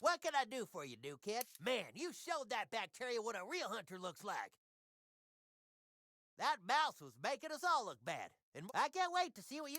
What can I do for you, new kid? Man, you showed that bacteria what a real hunter looks like. That mouse was making us all look bad. And I can't wait to see what you...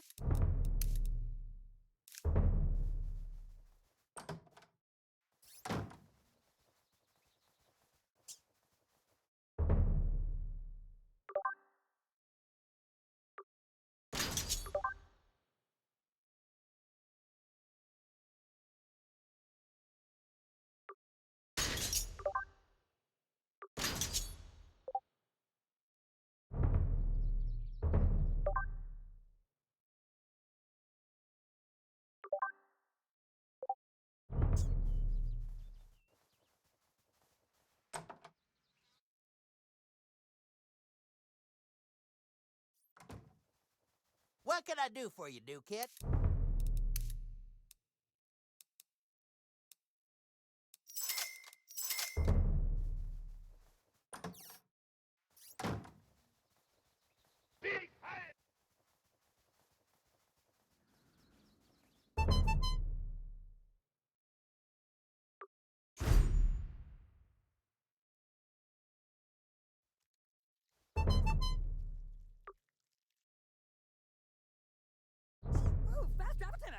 What can I do for you, new kid? Ooh, fast Rabbit.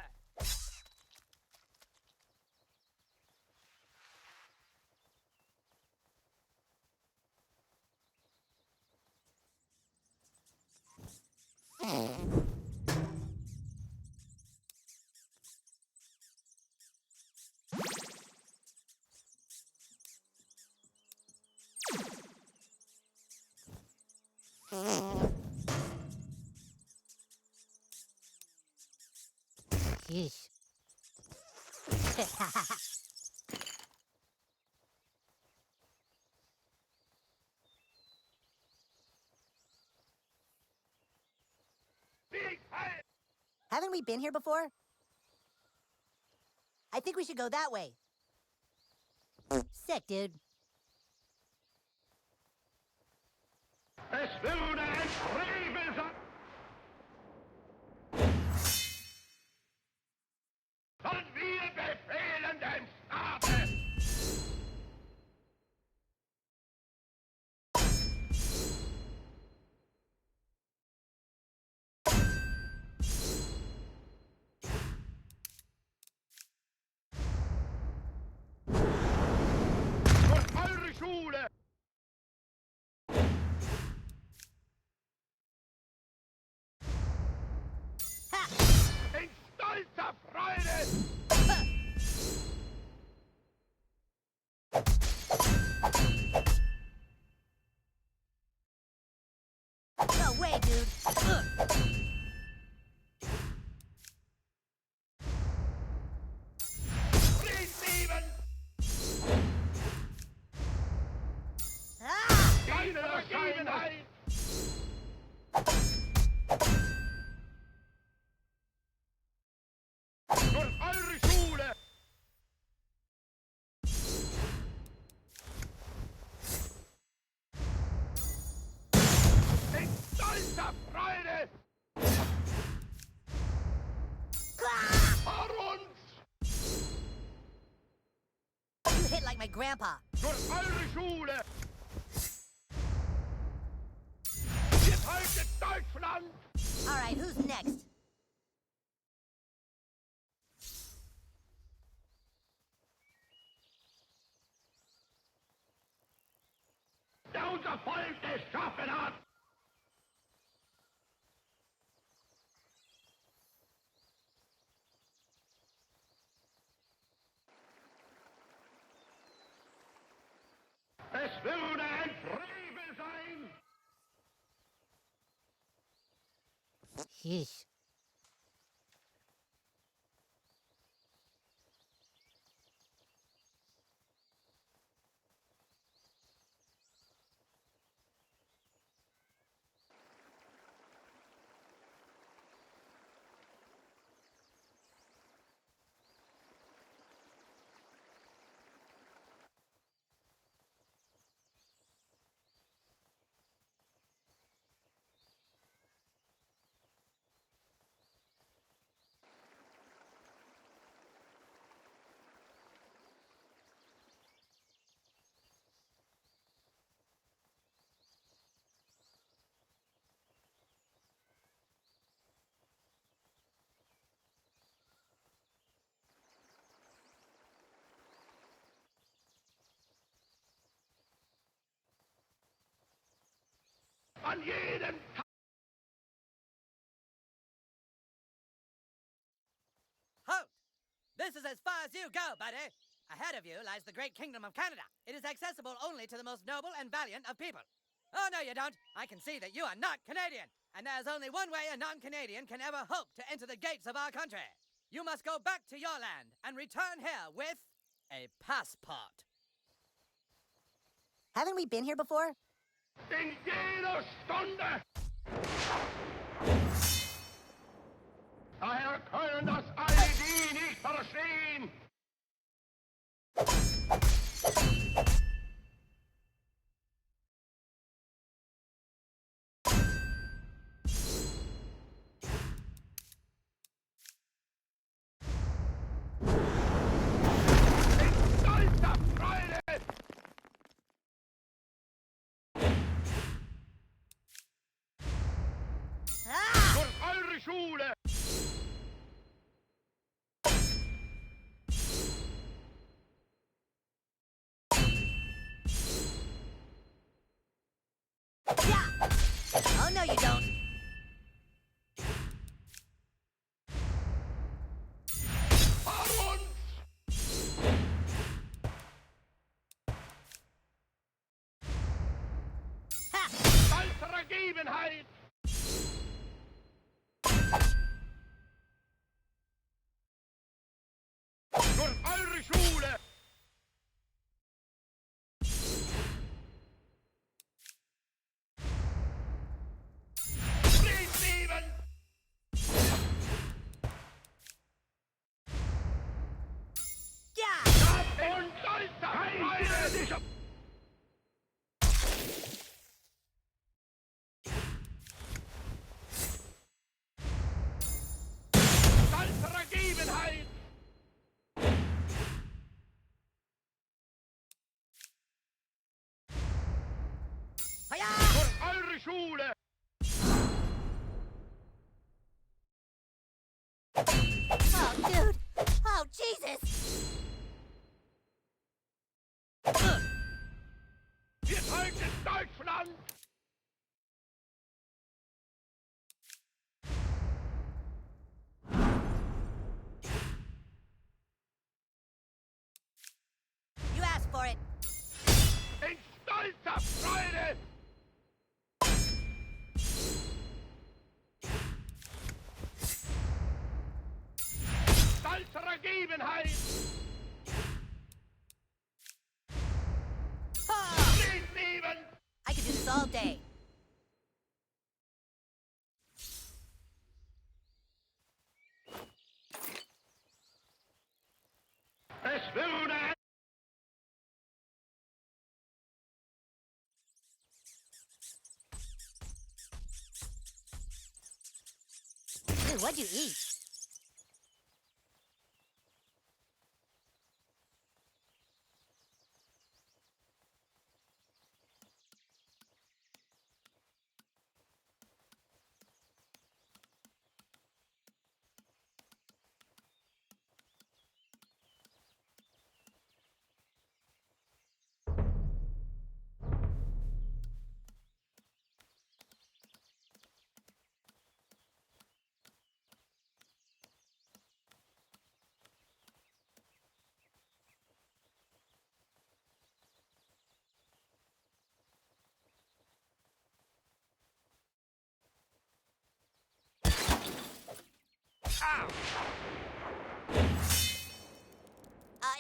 Yeesh. Haven't we been here before? I think we should go that way. Sick, dude. Es würde ein Frevel sein, von wir befehlen dem Staate. Durch eure Schule. In stolzer Freude. No way, dude. Friedlieben. Ah! Keine Vergebenheit. Durch eure Schule. In stolzer Freude. Vor uns. You hit like my grandpa. Durch eure Schule. Wir halten Deutschland. All right, who's next? Der unser Volk geschaffen hat. Es würde ein Frevel sein, Yeesh. an jedem Tag. Halt! This is as far as you go, buddy. Ahead of you lies the great kingdom of Canada. It is accessible only to the most noble and valiant of people. Oh, no, you don't. I can see that you are not Canadian. And there's only one way a non-Canadian can ever hope to enter the gates of our country. You must go back to your land and return here with a passport. Haven't we been here before? In jeder Stunde. Daher können das alle die nicht verstehen. In stolzer Freude. Ah! Durch eure Schule. Yeah! Oh, no, you don't. Vor uns. Ha! Stolzer Ergebenheit. Durch eure Schule. Friedlieben. Yeah! Und stolzer Freude. Stolzer Ergebenheit. Hiya! Durch eure Schule. Oh, dude! Oh, Jesus! Wir halten Deutschland. You asked for it. In stolzer Freude. Stolzer Ergebenheit. Ah! Friedlieben. I could do this all day. Es würde Dude, what'd you eat?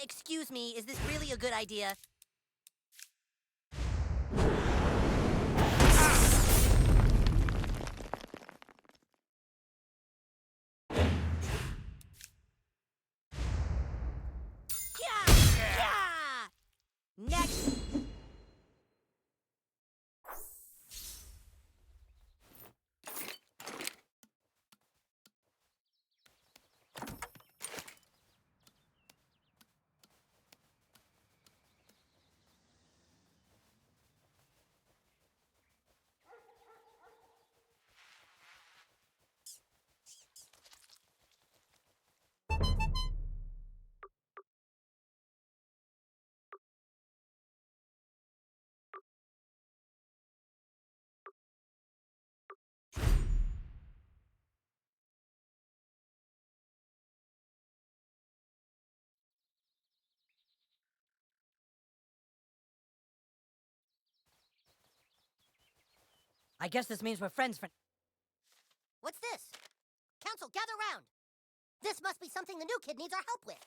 Excuse me, is this really a good idea? Yeah! Yeah! Next! I guess this means we're friends for... What's this? Council, gather round. This must be something the new kid needs our help with.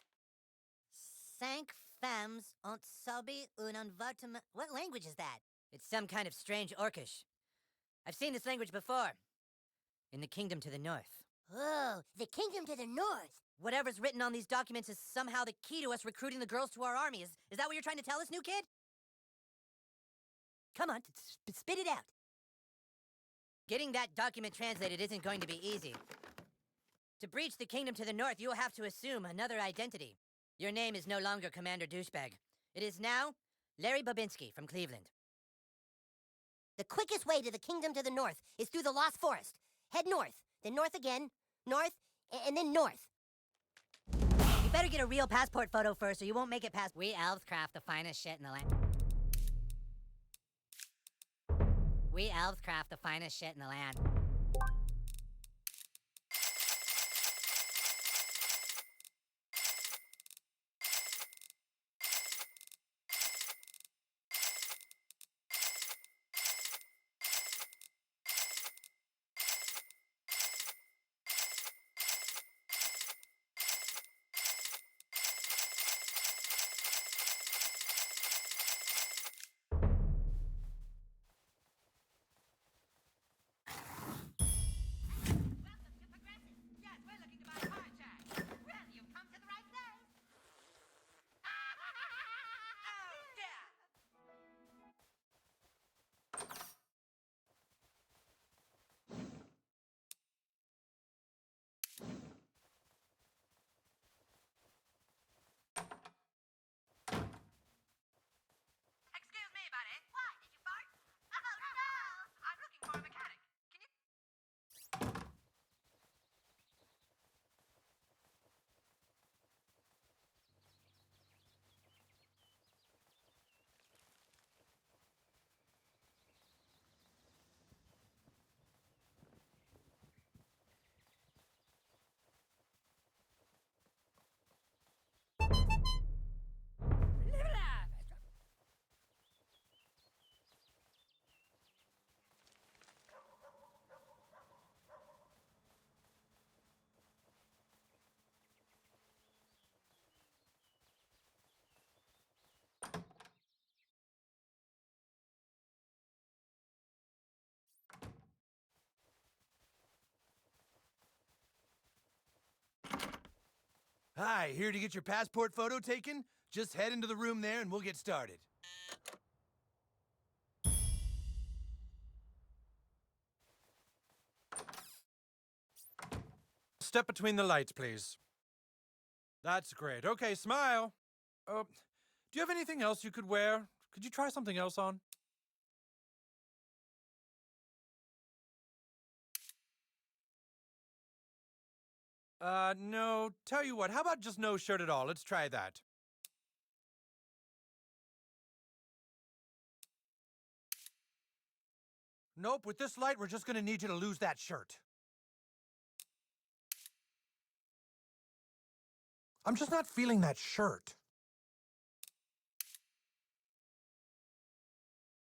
Cinq femmes ont subi un envartement. What language is that? It's some kind of strange Orcish. I've seen this language before. In the kingdom to the north. Oh, the kingdom to the north. Whatever's written on these documents is somehow the key to us recruiting the girls to our army. Is that what you're trying to tell us, new kid? Come on, spit it out. Getting that document translated isn't going to be easy. To breach the kingdom to the north, you will have to assume another identity. Your name is no longer Commander Douchebag. It is now Larry Babinski from Cleveland. The quickest way to the kingdom to the north is through the Lost Forest. Head north, then north again, north, and then north. You better get a real passport photo first, or you won't make it past... We elves craft the finest shit in the land. We elves craft the finest shit in the land. Hi, here to get your passport photo taken? Just head into the room there and we'll get started. Step between the lights, please. That's great. Okay, smile. Do you have anything else you could wear? Could you try something else on? No. Tell you what, how about just no shirt at all? Let's try that. Nope, with this light, we're just gonna need you to lose that shirt. I'm just not feeling that shirt.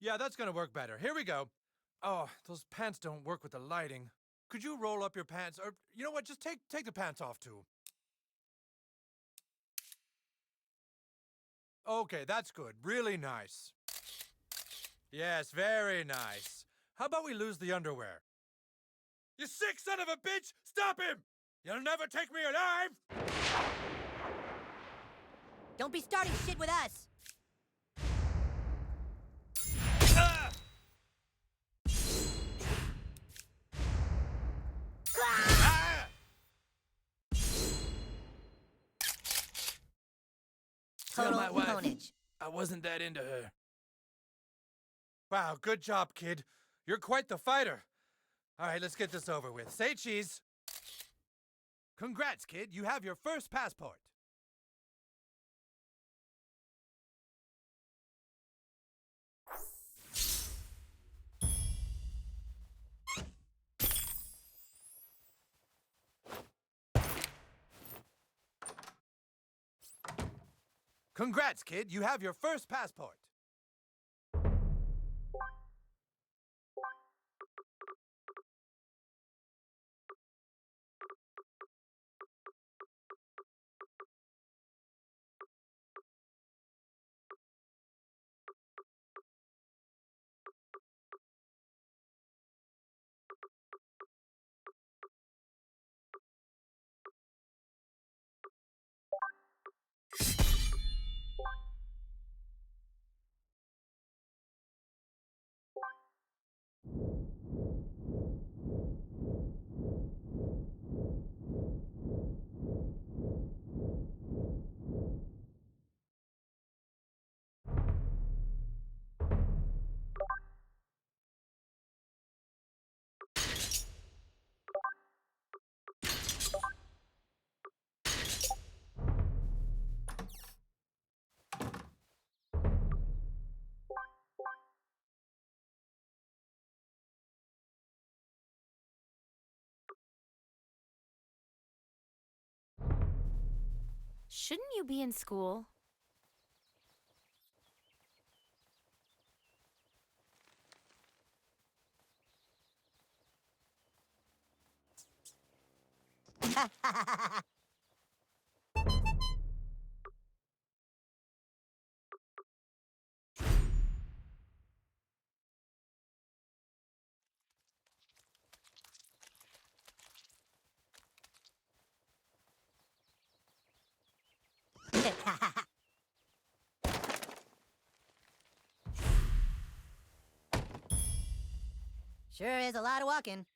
Yeah, that's gonna work better. Here we go. Oh, those pants don't work with the lighting. Could you roll up your pants? Or, you know what, just take the pants off, too. Okay, that's good. Really nice. Yes, very nice. How about we lose the underwear? You sick son of a bitch! Stop him! You'll never take me alive! Don't be starting shit with us! Ah! Ah! Total Tell my wife pwnage. I wasn't that into her. Wow, good job, kid. You're quite the fighter. All right, let's get this over with. Say cheese. Congrats, kid. You have your first passport. Congrats, kid. You have your first passport. Shouldn't you be in school? Sure is a lot of walking.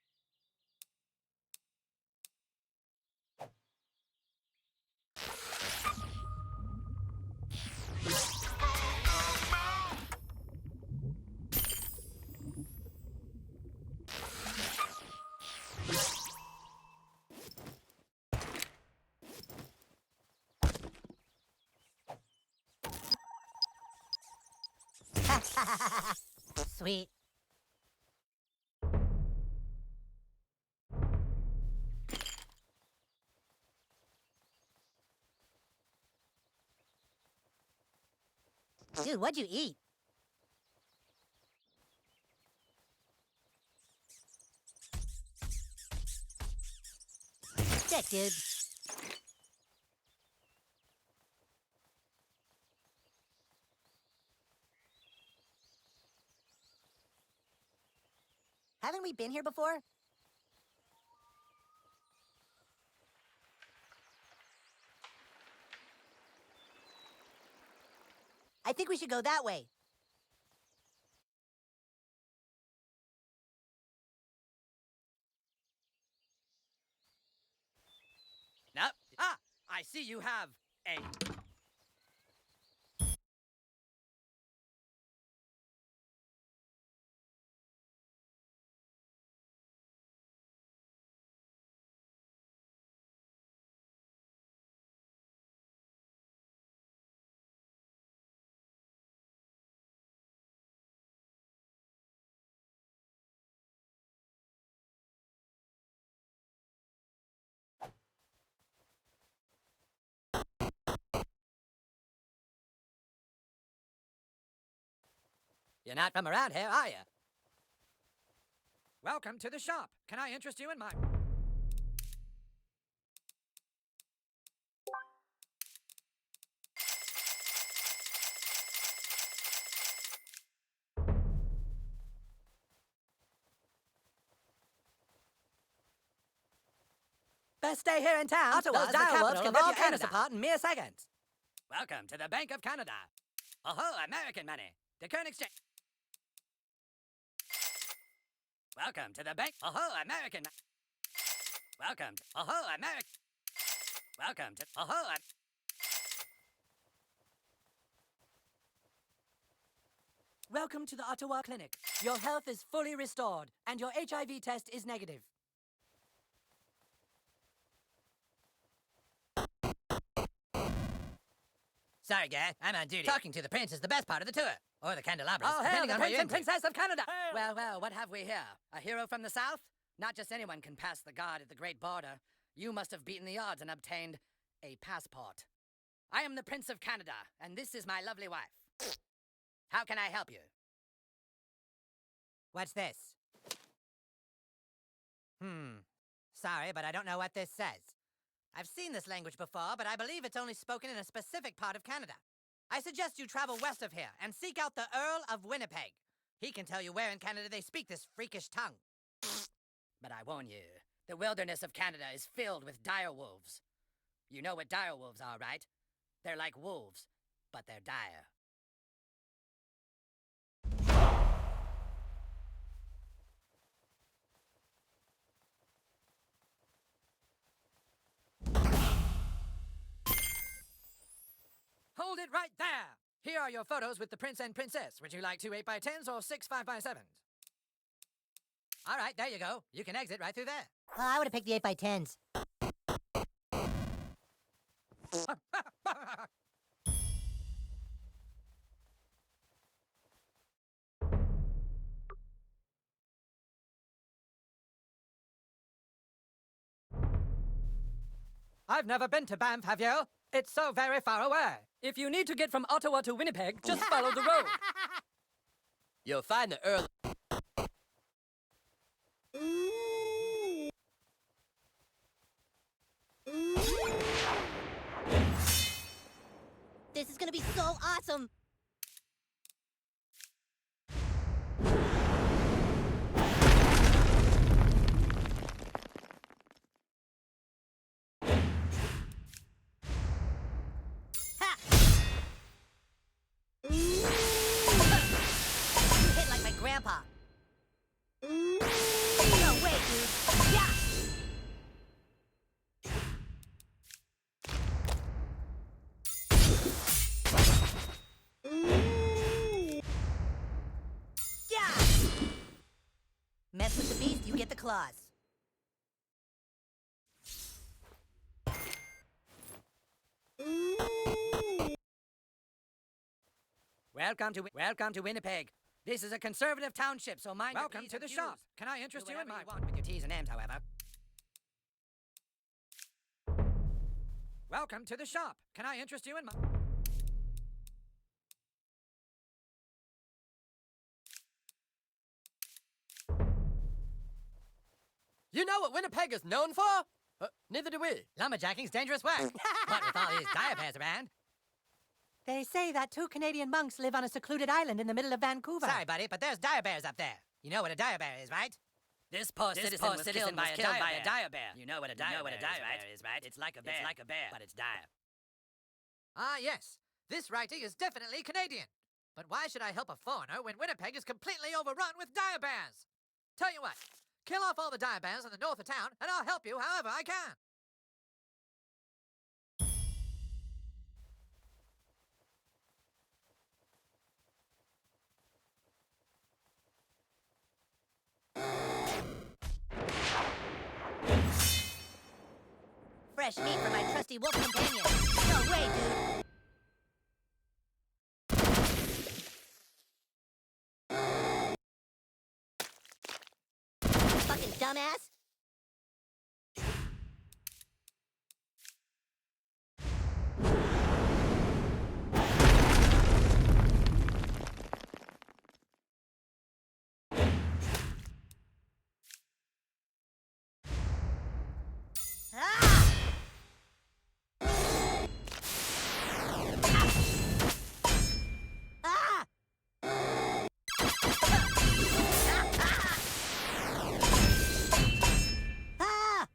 Sweet. Dude, what'd you eat? Sick, dude. Haven't we been here before? I think we should go that way. No. Ah, I see you have a... You're not from around here, are you? Welcome to the shop. Can I interest you in my... Best day here in town. Ottawa's Those the dial wolves capital can of rip all your anus Canada. apart in mere seconds. Welcome to the Bank of Canada. Oh, American money. The current exchange. Welcome to the bank. Oh, American. Welcome to. Oh, American. Welcome to. Oh, Welcome to the Ottawa Clinic. Your health is fully restored, and your HIV test is negative. Sorry, guy. I'm on duty. Talking to the prince is the best part of the tour. Or the candelabras, Oh, hail depending the on what Prince you're and into. Princess of Canada! Well, well, what have we here? A hero from the south? Not just anyone can pass the guard at the Great Border. You must have beaten the odds and obtained a passport. I am the Prince of Canada, and this is my lovely wife. How can I help you? What's this? Sorry, but I don't know what this says. I've seen this language before, but I believe it's only spoken in a specific part of Canada. I suggest you travel west of here and seek out the Earl of Winnipeg. He can tell you where in Canada they speak this freakish tongue. But I warn you, the wilderness of Canada is filled with dire wolves. You know what dire wolves are, right? They're like wolves, but they're dire. Hold it right there! Here are your photos with the prince and princess. Would you like 2 8x10s or 6 5x7s? All right, there you go. You can exit right through there. Oh, I would have picked the 8x10s. I've never been to Banff, have you? It's so very far away. If you need to get from Ottawa to Winnipeg, just follow the road. You'll find the Earl. This is gonna be so awesome! Ha! You hit like my grandpa. No way, dude. Yeah! Yeah! Mess with the beast, you get the claws. Welcome to Winnipeg. This is a conservative township, so mind Welcome your P's to and the Q's. shop. Can I interest Do you in whatever my... you want with your T's and M's, however. Welcome to the shop. Can I interest you in my... You know what Winnipeg is known for? Neither do we. Lumberjacking's dangerous work. What with all these diabears around? They say that 2 Canadian monks live on a secluded island in the middle of Vancouver. Sorry, buddy, but there's diabears up there. You know what a diabear is, right? This poor citizen was killed by a diabear. You know what a diabear is, right? It's like a bear. It's like a bear. But it's dire. Ah, yes. This writing is definitely Canadian. But why should I help a foreigner when Winnipeg is completely overrun with diabears? Tell you what, kill off all the diabears in the north of town, and I'll help you however I can. Fresh meat for my trusty wolf companion. No way, dude. Fucking dumbass. Ah! Ah! Ah!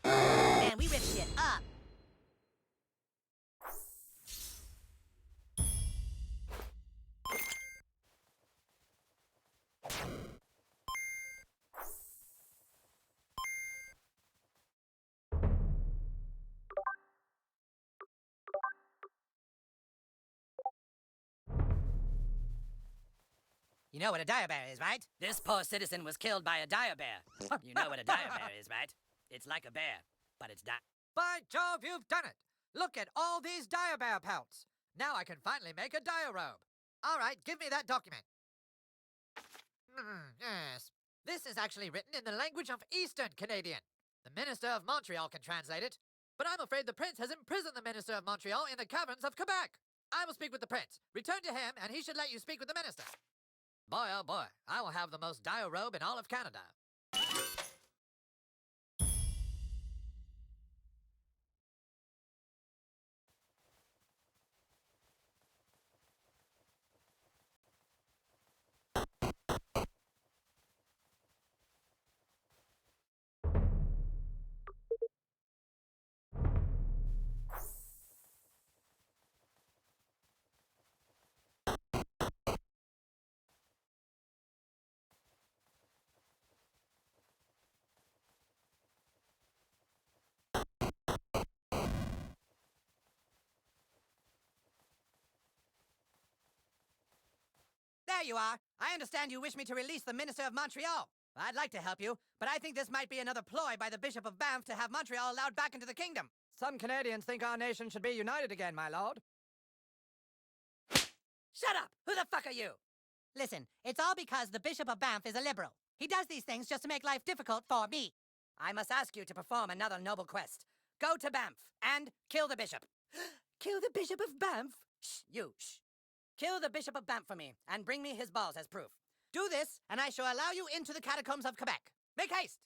Man, we rip shit up. You know what a diabear is, right? This poor citizen was killed by a diabear. You know what a diabear is, right? It's like a bear, but it's By Jove, you've done it! Look at all these diabear pelts. Now I can finally make a diarobe. All right, give me that document. Yes. This is actually written in the language of Eastern Canadian. The Minister of Montreal can translate it. But I'm afraid the Prince has imprisoned the Minister of Montreal in the caverns of Quebec. I will speak with the Prince. Return to him, and he should let you speak with the Minister. Boy, oh boy, I will have the most dire robe in all of Canada. There you are. I understand you wish me to release the Minister of Montreal. I'd like to help you, but I think this might be another ploy by the Bishop of Banff to have Montreal allowed back into the kingdom. Some Canadians think our nation should be united again, my lord. Shut up! Who the fuck are you? Listen, it's all because the Bishop of Banff is a liberal. He does these things just to make life difficult for me. I must ask you to perform another noble quest. Go to Banff and kill the bishop. Kill the Bishop of Banff? Shh, you, shh. Kill the Bishop of Banff for me and bring me his balls as proof. Do this, and I shall allow you into the catacombs of Quebec. Make haste!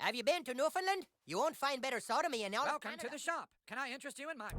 Have you been to Newfoundland? You won't find better sodomy in all of Welcome Canada. to the shop. Can I interest you in my...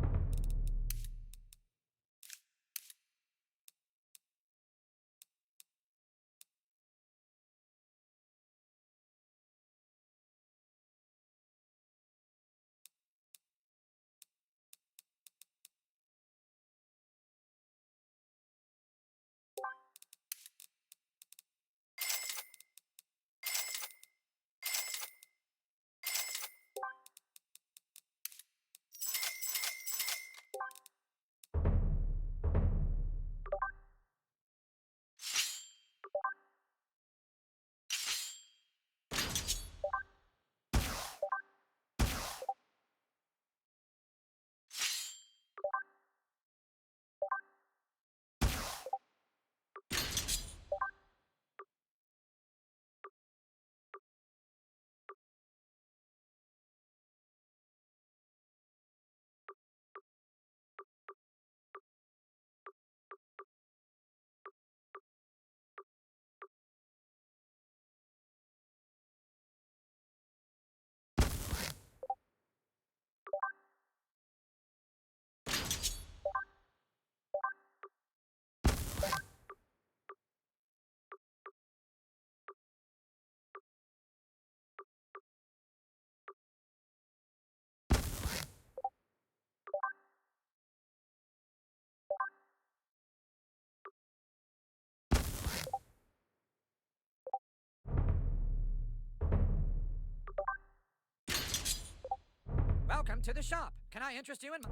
Welcome to the shop. Can I interest you in my...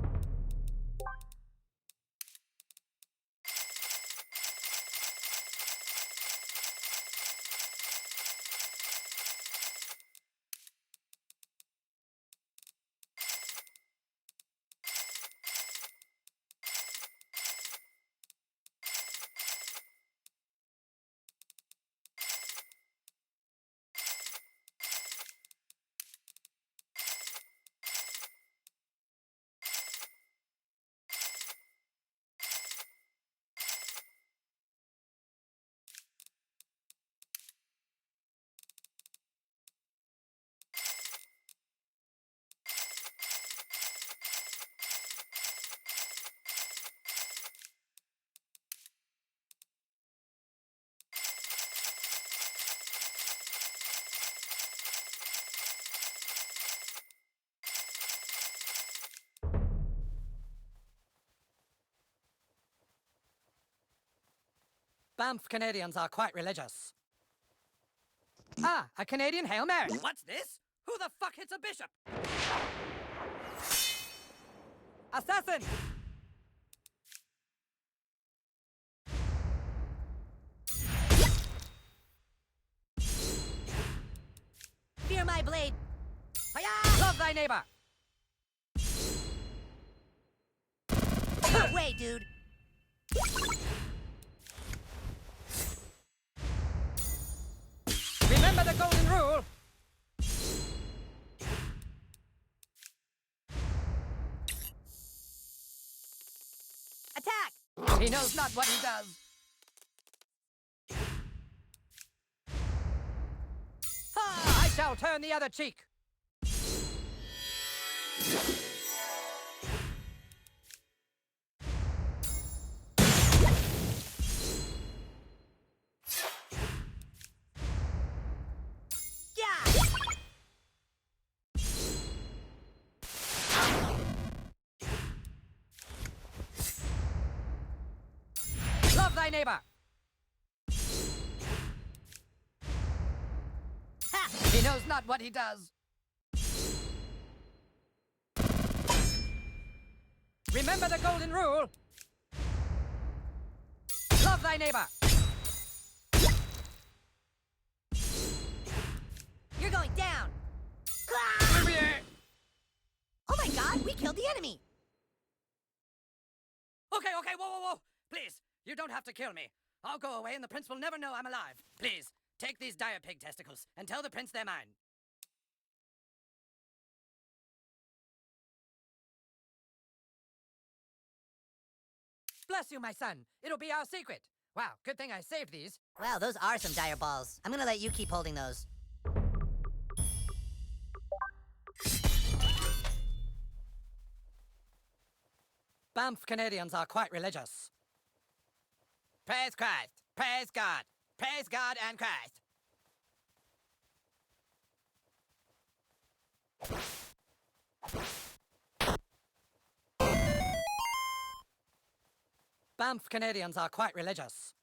Banff Canadians are quite religious. Ah, a Canadian Hail Mary. What's this? Who the fuck hits a bishop? Assassin! Fear my blade. Hiya! Love thy neighbor! No way, dude. Remember the golden rule! Attack! He knows not what he does. Ah, I shall turn the other cheek. Yeah! thy neighbor. Ha! He knows not what he does. Remember the golden rule. Love thy neighbor. You're going down! Oh my god, we killed the enemy! Okay, whoa. Please, you don't have to kill me. I'll go away and the prince will never know I'm alive. Please, take these dire pig testicles and tell the prince they're mine. Bless you, my son. It'll be our secret. Wow, good thing I saved these. Wow, those are some dire balls. I'm gonna let you keep holding those. Banff Canadians are quite religious. Praise Christ. Praise God. Praise God and Christ. Banff Canadians are quite religious.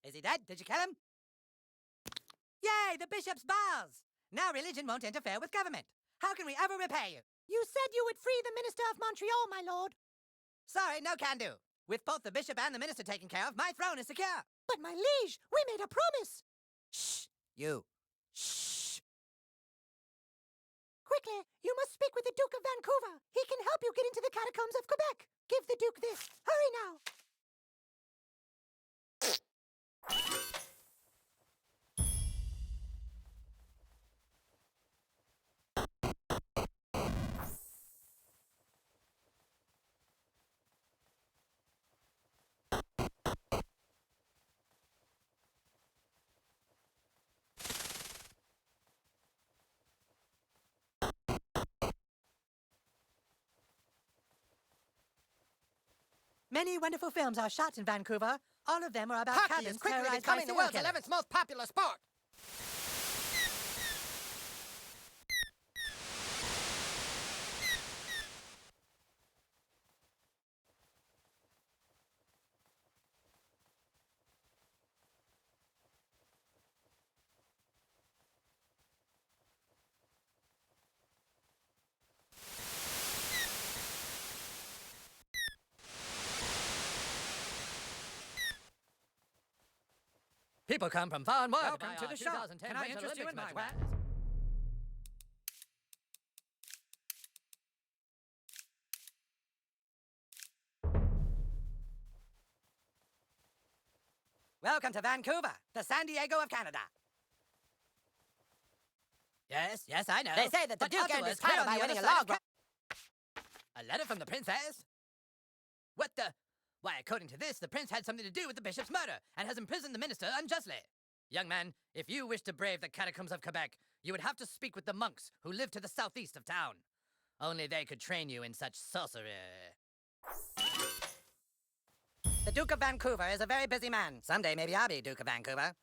Is he dead? Did you kill him? Yay, the bishop's bars! Now religion won't interfere with government. How can we ever repay you? You said you would free the Minister of Montreal, my lord. Sorry, no can do. With both the bishop and the minister taken care of, my throne is secure. But my liege, we made a promise. Shh, you. Shh. Quickly, you must speak with the Duke of Vancouver. He can help you get into the catacombs of Quebec. Give the Duke this. Hurry now. Many wonderful films are shot in Vancouver. All of them are about Hockey cabins is quickly terrorized by becoming the serial world's killers. 11th most popular sport. People come from far and wide. Welcome to the show. Can I interest you in my wares? Welcome to Vancouver, the San Diego of Canada. Yes, I know. They say that the But Duke Ottawa earned his is clear title on by the winning other a side log of A letter from the princess? What the? Why, according to this, the prince had something to do with the bishop's murder and has imprisoned the minister unjustly. Young man, if you wish to brave the catacombs of Quebec, you would have to speak with the monks who live to the southeast of town. Only they could train you in such sorcery. The Duke of Vancouver is a very busy man. Someday maybe I'll be Duke of Vancouver.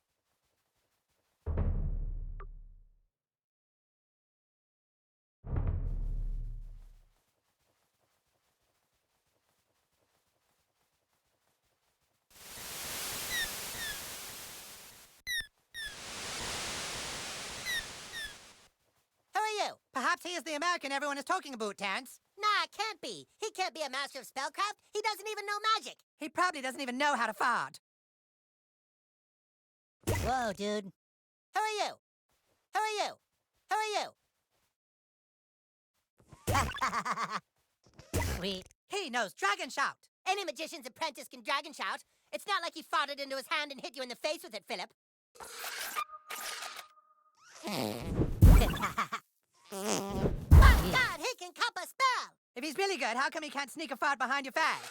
he is the American everyone is talking about, Terrence. Nah, it can't be. He can't be a master of spellcraft. He doesn't even know magic. He probably doesn't even know how to fart. Whoa, dude. Who are you? Who are you? Who are you? Sweet. He knows Dragon Shout. Any magician's apprentice can dragon shout. It's not like he farted into his hand and hit you in the face with it, Philip. Oh, God, he can cup a spell! If he's really good, how come he can't sneak a fart behind your face?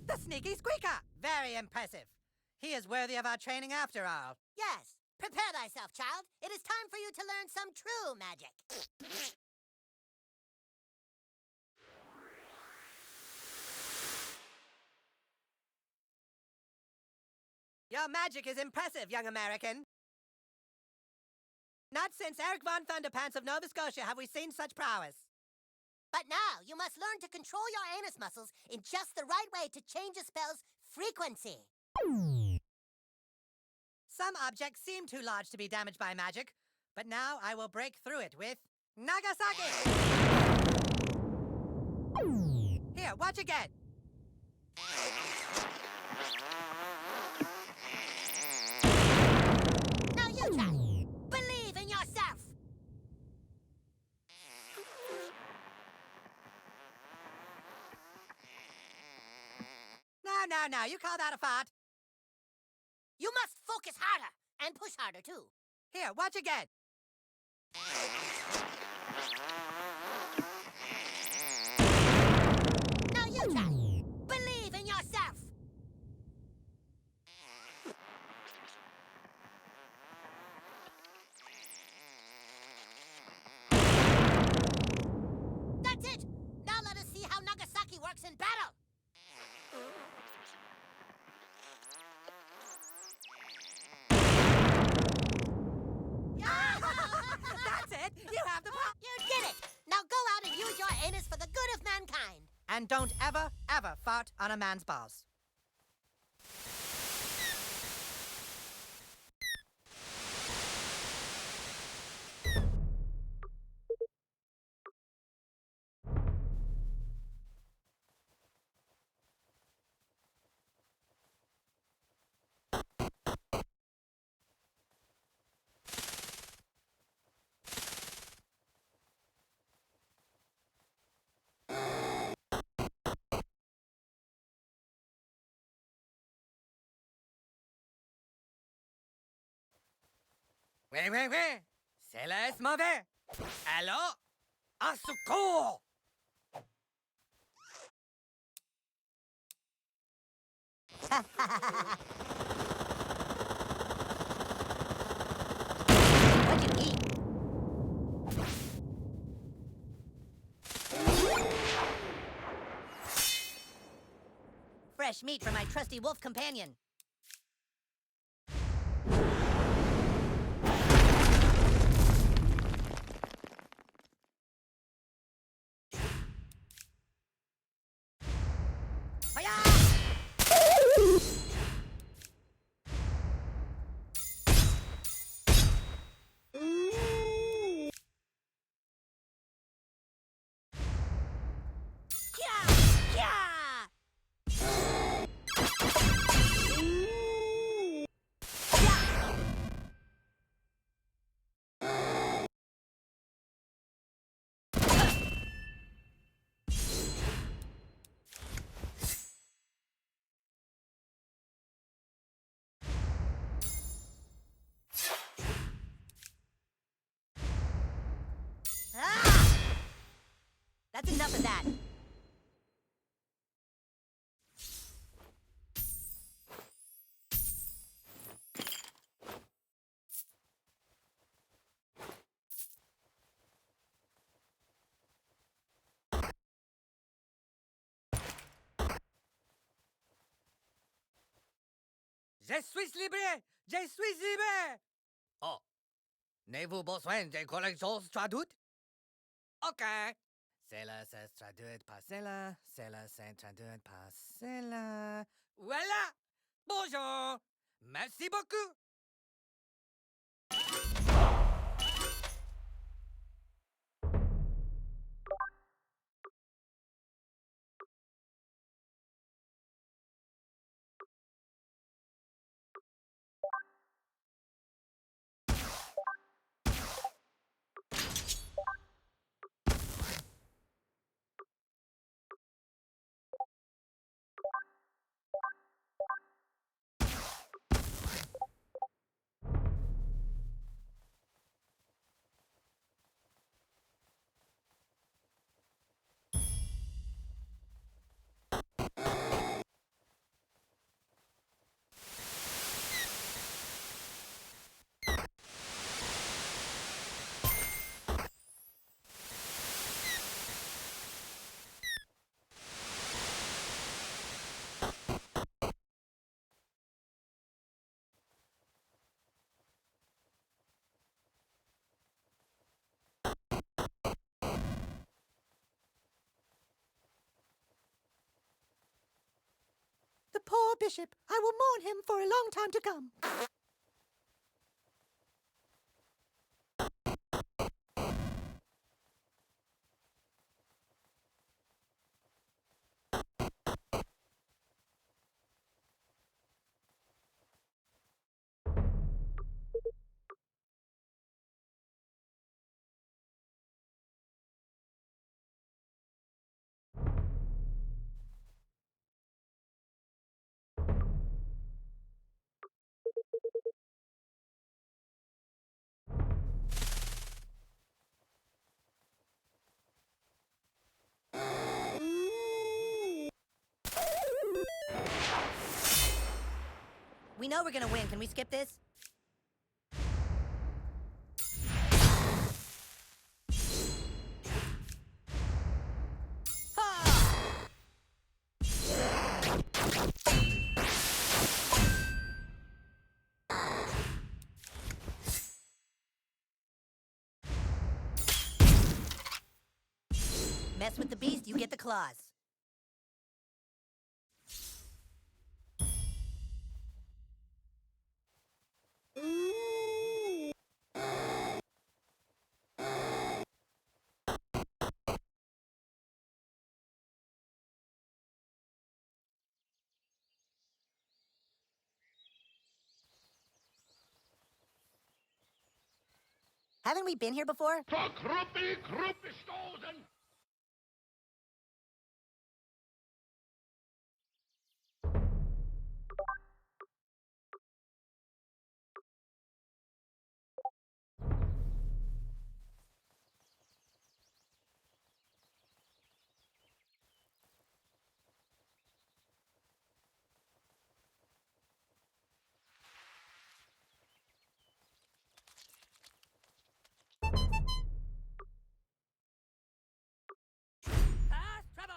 The sneaky squeaker! Very impressive. He is worthy of our training after all. Yes. Prepare thyself, child. It is time for you to learn some true magic. Your magic is impressive, young American. Not since Eric von Thunderpants of Nova Scotia have we seen such prowess. But now, you must learn to control your anus muscles in just the right way to change a spell's frequency. Some objects seem too large to be damaged by magic, but now I will break through it with Nagasaki! Here, watch again. Now you try. Believe in yourself. No, you call that a fart? You must focus harder and push harder, too. Here, watch again. Now you try. Believe in yourself. That's it. Now let us see how Nagasaki works in battle. That's it! You have the power! You did it. Now go out and use your anus for the good of mankind. And don't ever, ever fart on a man's balls. Oui. C'est laisse mauvais. Alors, à secours! What'd you eat? Fresh meat from my trusty wolf companion. That's enough of that. Je suis libre! Je suis libre! Oh. N'avez-vous besoin de quelque chose traduite? OK. Cela c'est traduit par cela. Cela c'est traduit par cela. Voilà! Bonjour! Merci beaucoup! Bishop. I will mourn him for a long time to come. We know we're gonna win. Can we skip this? Mess with the beast, you get the claws. Haven't we been here before? For Kruppi Stoßen! Fast trouble!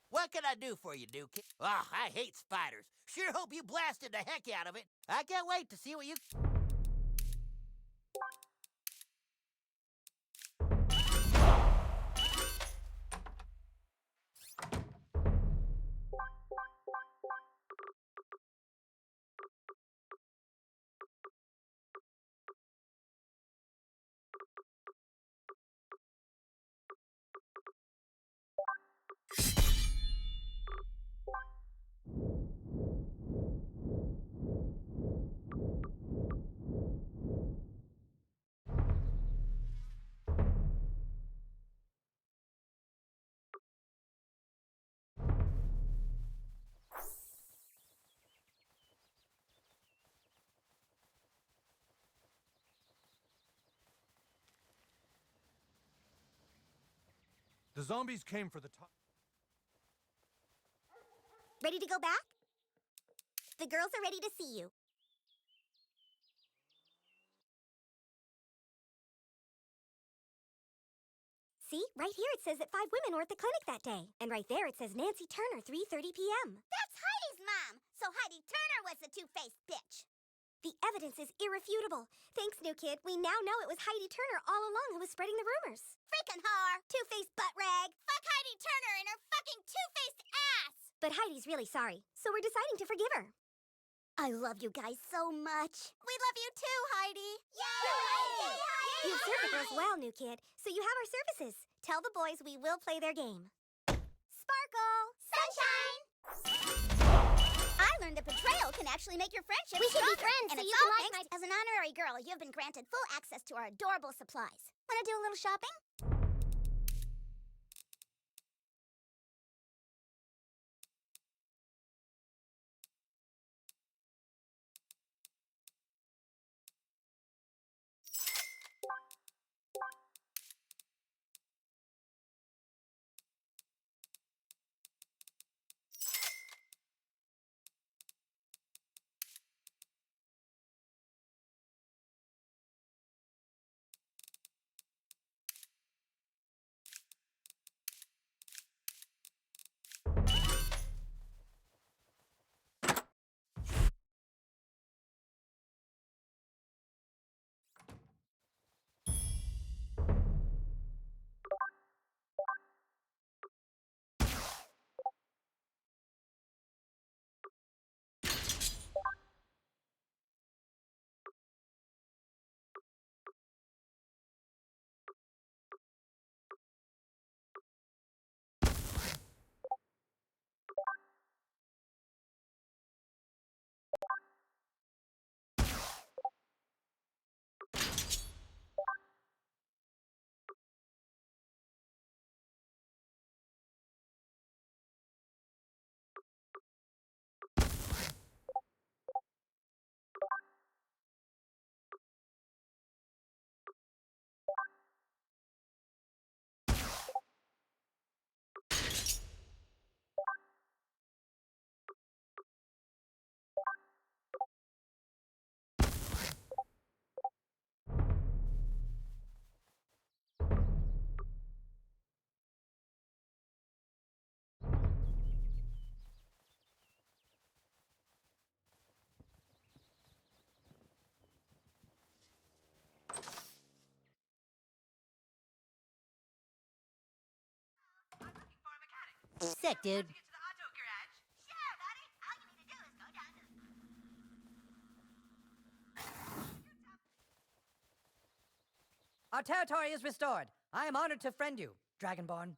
What can I do for you, new kid? Ah, I hate spiders. Sure hope you blasted the heck out of it. I can't wait to see what you... The zombies came for the top. Ready to go back? The girls are ready to see you. See, right here it says that 5 women were at the clinic that day. And right there it says Nancy Turner, 3:30 p.m. That's Heidi's mom! So Heidi Turner was the two-faced bitch! The evidence is irrefutable. Thanks, new kid. We now know it was Heidi Turner all along who was spreading the rumors. Freaking whore! Two-faced butt rag. Fuck Heidi Turner and her fucking two-faced ass! But Heidi's really sorry, so we're deciding to forgive her. I love you guys so much. We love you too, Heidi! Yay! Heidi! You've served the girls well, new kid, so you have our services. Tell the boys we will play their game. Sparkle! Sunshine! I learned that betrayal can actually make your friendship We should be stronger, friends and so it's you all can like thanks As an honorary girl, you have been granted full access to our adorable supplies. Wanna do a little shopping? Sick, dude. Sure, buddy. All you need to do is go down to Our territory is restored. I am honored to friend you, Dragonborn.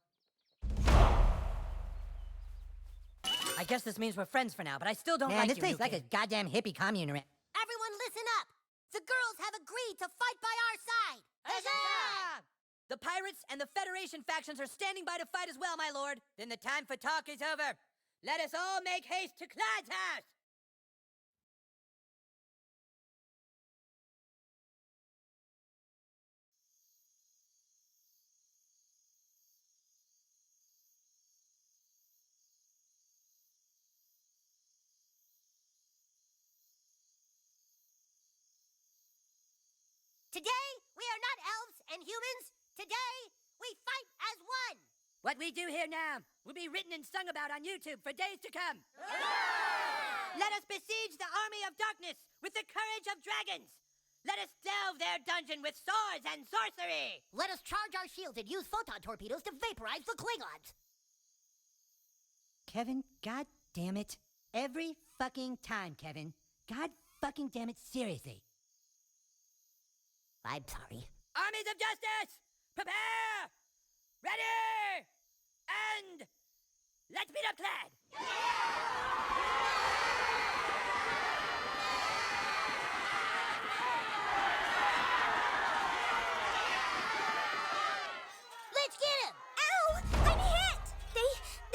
I guess this means we're friends for now, but I still don't Man, like this you, place new is like kid. a goddamn hippie commune. Everyone listen up! The girls have agreed to fight by our side! Huzzah! The pirates and the Federation factions are standing by to fight as well, my lord. Then the time for talk is over. Let us all make haste to Clyde's house. Today, we are not elves and humans. Today, we fight as one! What we do here now will be written and sung about on YouTube for days to come. Let us besiege the army of darkness with the courage of dragons. Let us delve their dungeon with swords and sorcery. Let us charge our shields and use photon torpedoes to vaporize the Klingons! Kevin, god damn it. Every fucking time, Kevin. God fucking damn it, seriously. I'm sorry. Armies of justice, prepare! Ready! And let's beat up Clyde!